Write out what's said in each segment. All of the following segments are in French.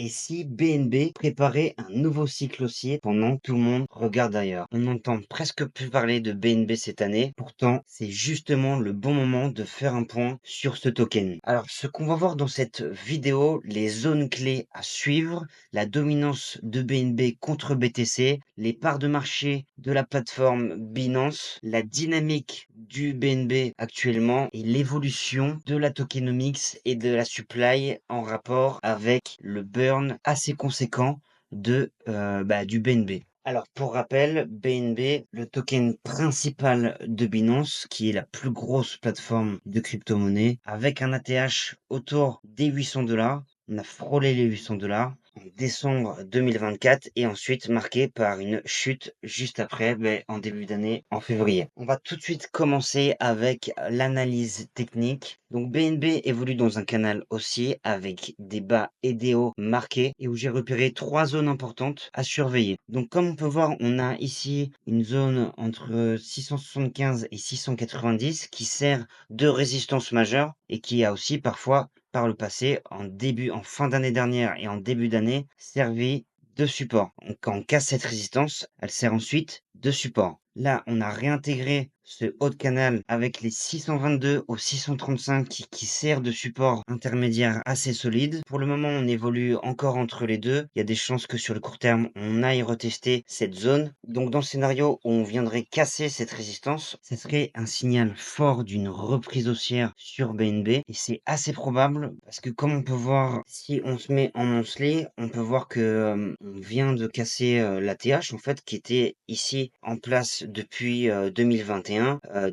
Et si BNB préparait un nouveau cycle haussier pendant que tout le monde regarde ailleurs? On n'entend presque plus parler de BNB cette année, pourtant c'est justement le bon moment de faire un point sur ce token. Alors ce qu'on va voir dans cette vidéo, les zones clés à suivre, la dominance de BNB contre BTC, les parts de marché de la plateforme Binance, la dynamique du BNB actuellement et l'évolution de la tokenomics et de la supply en rapport avec le burn assez conséquent du BNB. Alors pour rappel, BNB, le token principal de Binance, qui est la plus grosse plateforme de crypto-monnaie, avec un ATH autour des 800 $. On a frôlé les 800 $ en décembre 2024 et ensuite marqué par une chute juste après, en début d'année, en février. On va tout de suite commencer avec l'analyse technique. Donc BNB évolue dans un canal haussier avec des bas et des hauts marqués et où j'ai repéré 3 zones importantes à surveiller. Donc comme on peut voir, on a ici une zone entre 675 et 690 qui sert de résistance majeure et qui a aussi parfois par le passé, en fin d'année dernière et en début d'année, servi de support. Donc, quand on casse cette résistance, elle sert ensuite de support. Là, on a réintégré ce haut de canal avec les 622 au 635 qui sert de support intermédiaire assez solide. Pour le moment, on évolue encore entre les deux. Il y a des chances que sur le court terme, on aille retester cette zone. Donc, dans le scénario où on viendrait casser cette résistance, ce serait un signal fort d'une reprise haussière sur BNB. Et c'est assez probable parce que comme on peut voir, si on se met en monthly, on peut voir que on vient de casser la TH en fait qui était ici en place depuis 2021.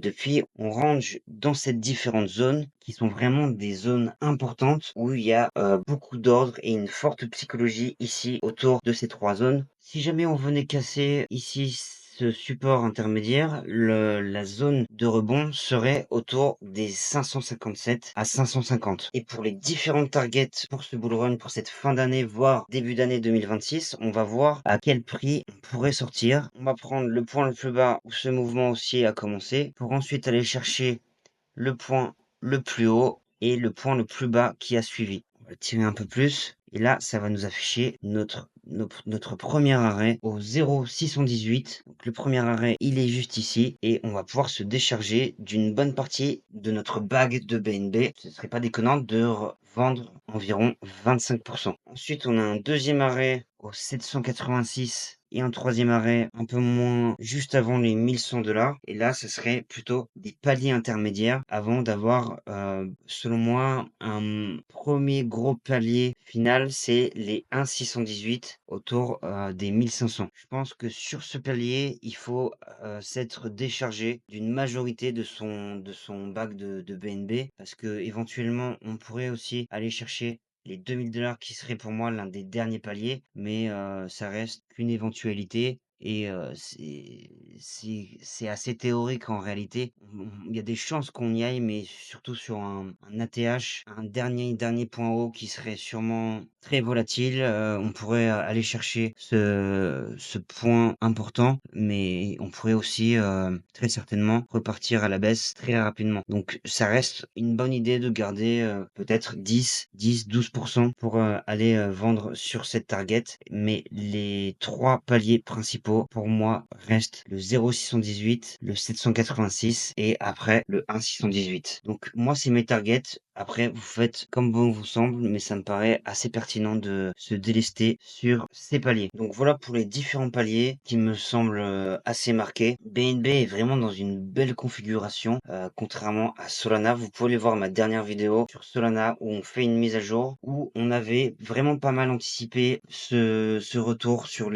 Depuis, on range dans ces différentes zones qui sont vraiment des zones importantes où il y a beaucoup d'ordre et une forte psychologie ici autour de ces 3 zones. Si jamais on venait casser ici ce support intermédiaire, la zone de rebond serait autour des 557 à 550. Et pour les différentes targets pour ce bull run, pour cette fin d'année, voire début d'année 2026, on va voir à quel prix on pourrait sortir. On va prendre le point le plus bas où ce mouvement haussier a commencé pour ensuite aller chercher le point le plus haut et le point le plus bas qui a suivi. On va le tirer un peu plus. Et là, ça va nous afficher notre premier arrêt au 0,618. Donc le premier arrêt, il est juste ici. Et on va pouvoir se décharger d'une bonne partie de notre bague de BNB. Ce ne serait pas déconnant de vendre environ 25%. Ensuite, on a un deuxième arrêt au 786 et un troisième arrêt un peu moins juste avant les 1100 $. Et là, ce serait plutôt des paliers intermédiaires avant d'avoir, selon moi, un premier gros palier final, c'est les 1,618 autour des 1500. Je pense que sur ce palier, il faut s'être déchargé d'une majorité de son bac de BNB parce que éventuellement, on pourrait aussi aller chercher les 2000 $ qui serait pour moi l'un des derniers paliers, mais ça reste qu'une éventualité et c'est assez théorique en réalité. Il y a des chances qu'on y aille, mais surtout sur un ATH, un dernier point haut qui serait sûrement très volatile. On pourrait aller chercher ce point important, mais on pourrait aussi très certainement repartir à la baisse très rapidement. Donc ça reste une bonne idée de garder peut-être 10-12% pour aller vendre sur cette target. Mais les 3 paliers principaux pour moi restent le 0,618, le 786 et après le 1,618. Donc moi c'est mes targets. Après, vous faites comme bon vous semble, mais ça me paraît assez pertinent de se délester sur ces paliers. Donc voilà pour les différents paliers qui me semblent assez marqués. BNB est vraiment dans une belle configuration, contrairement à Solana. Vous pouvez aller voir ma dernière vidéo sur Solana où on fait une mise à jour, où on avait vraiment pas mal anticipé ce retour sur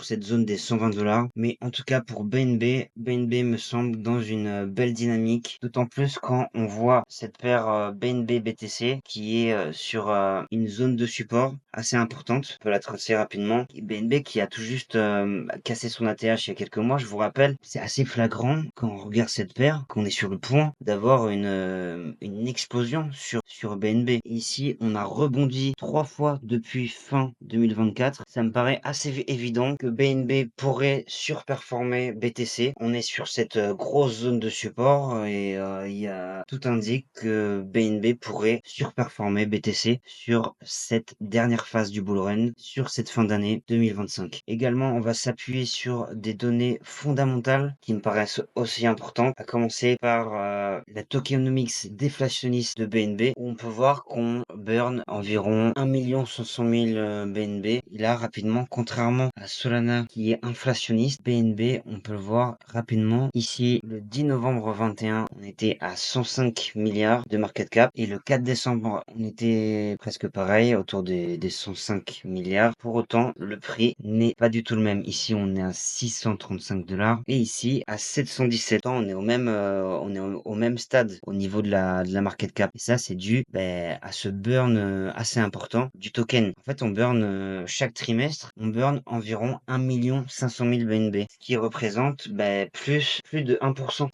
cette zone des 120 $. Mais en tout cas pour BNB me semble dans une belle dynamique, d'autant plus quand on voit cette paire BNB BTC qui est sur une zone de support assez importante. On peut la tracer rapidement. BNB qui a tout juste cassé son ATH il y a quelques mois, je vous rappelle. C'est assez flagrant quand on regarde cette paire, qu'on est sur le point d'avoir une explosion sur BNB. Ici, on a rebondi 3 fois depuis fin 2024. Ça me paraît assez évident que BNB pourrait surperformer BTC. On est sur cette grosse zone de support et tout indique que BNB BNB pourrait surperformer BTC sur cette dernière phase du bull run, sur cette fin d'année 2025. Également, on va s'appuyer sur des données fondamentales qui me paraissent aussi importantes, à commencer par la tokenomics déflationniste de BNB, où on peut voir qu'on burn environ 1 500 000 BNB. Et là, rapidement, contrairement à Solana qui est inflationniste, BNB, on peut le voir rapidement. Ici, le 10 novembre 21, on était à 105 milliards de market cap. Et le 4 décembre, on était presque pareil, autour des 105 milliards. Pour autant, le prix n'est pas du tout le même. Ici, on est à 635 $. Et ici, à 717 ans, on est au même stade au niveau de la market cap. Et ça, c'est dû à ce burn assez important du token. En fait, on burn chaque trimestre, on burn environ 1 500 000 BNB, ce qui représente plus de 1%.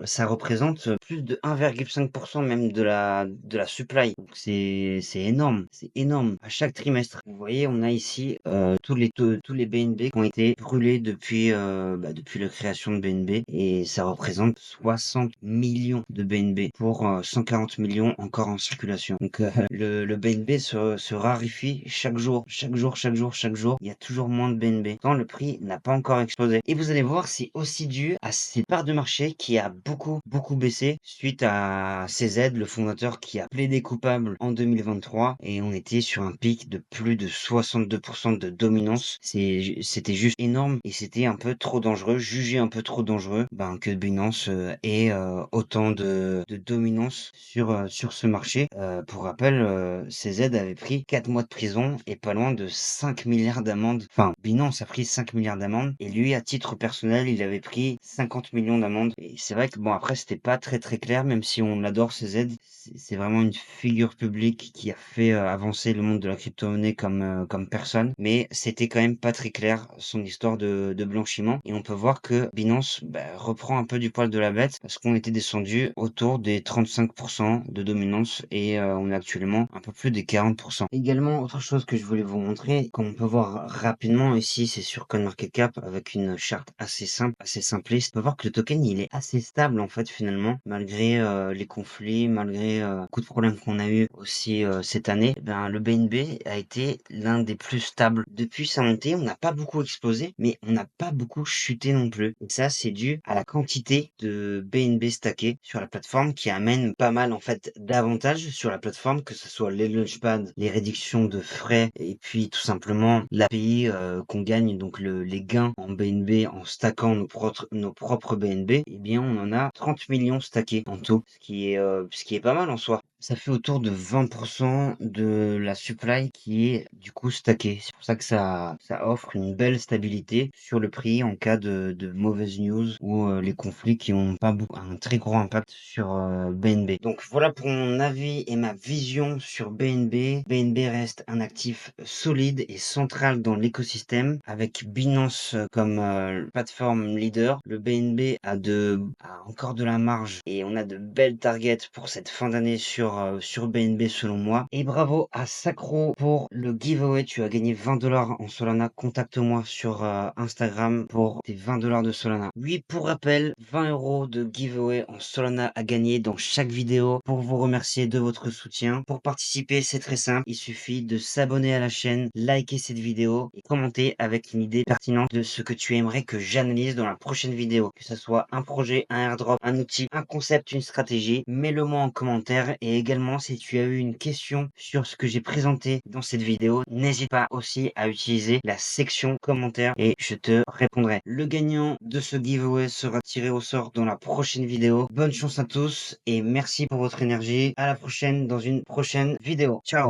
Ça représente plus de 1,5% même de la supply. Donc c'est énorme, c'est énorme. À chaque trimestre, vous voyez, on a ici tous les BNB qui ont été brûlés depuis la création de BNB, et ça représente 60 millions de BNB pour 140 millions encore en circulation. Donc le BNB se raréfie chaque jour, chaque jour, chaque jour, chaque jour. Il y a toujours moins de BNB. Tant le prix n'a pas encore explosé. Et vous allez voir, c'est aussi dû à cette part de marché qui a beaucoup, beaucoup baissé suite à CZ, le fondateur qui a plaidé coupable en 2023. Et on était sur un pic de plus de 62% de dominance. C'était juste énorme et c'était un peu trop dangereux, jugé un peu trop dangereux que Binance ait autant de dominance sur ce marché. Pour rappel, CZ avait pris 4 mois de prison et pas loin de 5 milliards d'amendes. Enfin, Binance a pris 5 milliards d'amendes et lui, à titre personnel, il avait pris 50 millions d'amendes. Et c'est vrai que bon, après, c'était pas très très clair, même si on l'adore, CZ. C'est vraiment une figure publique qui a fait avancer le monde de la crypto-monnaie comme personne. Mais c'était quand même pas très clair son histoire de blanchiment. Et on peut voir que Binance reprend un peu du poil de la bête parce qu'on était descendu autour des 35% de dominance et on est actuellement un peu plus des 40%. Également, autre chose que je voulais vous montrer, comme on peut voir rapidement ici, c'est sur CoinMarketCap avec une charte assez simple, assez simpliste. On peut voir que le token, il est assez stable en fait finalement, malgré les conflits, malgré beaucoup de problèmes qu'on a eu aussi cette année. Le BNB a été l'un des plus stables. Depuis sa montée, on n'a pas beaucoup explosé, mais on n'a pas beaucoup chuté non plus. Et ça, c'est dû à la quantité de BNB stacké sur la plateforme qui amène pas mal en fait d'avantages sur la plateforme, que ce soit les launchpads, les réductions de frais et puis tout simplement l'API qu'on gagne, donc les gains en BNB en stackant nos propres BNB. Eh bien, on en a 30 millions stackés en tout, ce qui est pas mal en soi. Ça fait autour de 20% de la supply qui est du coup stackée. C'est pour ça que ça offre une belle stabilité sur le prix en cas de mauvaises news ou les conflits qui ont pas un très gros impact sur BNB. Donc voilà pour mon avis et ma vision sur BNB. BNB reste un actif solide et central dans l'écosystème avec Binance comme plateforme leader. Le BNB a encore de la marge et on a de belles targets pour cette fin d'année sur BNB selon moi. Et bravo à Sacro pour le giveaway. Tu as gagné 20 $ en Solana. Contacte-moi sur Instagram pour tes 20 $ de Solana. Oui, pour rappel, 20 € de giveaway en Solana à gagner dans chaque vidéo pour vous remercier de votre soutien. Pour participer, c'est très simple. Il suffit de s'abonner à la chaîne, liker cette vidéo et commenter avec une idée pertinente de ce que tu aimerais que j'analyse dans la prochaine vidéo. Que ce soit un projet, un airdrop, un outil, un concept, une stratégie, mets-le-moi en commentaire. Et également, si tu as eu une question sur ce que j'ai présenté dans cette vidéo, n'hésite pas aussi à utiliser la section commentaires et je te répondrai. Le gagnant de ce giveaway sera tiré au sort dans la prochaine vidéo. Bonne chance à tous et merci pour votre énergie. À la prochaine dans une prochaine vidéo. Ciao!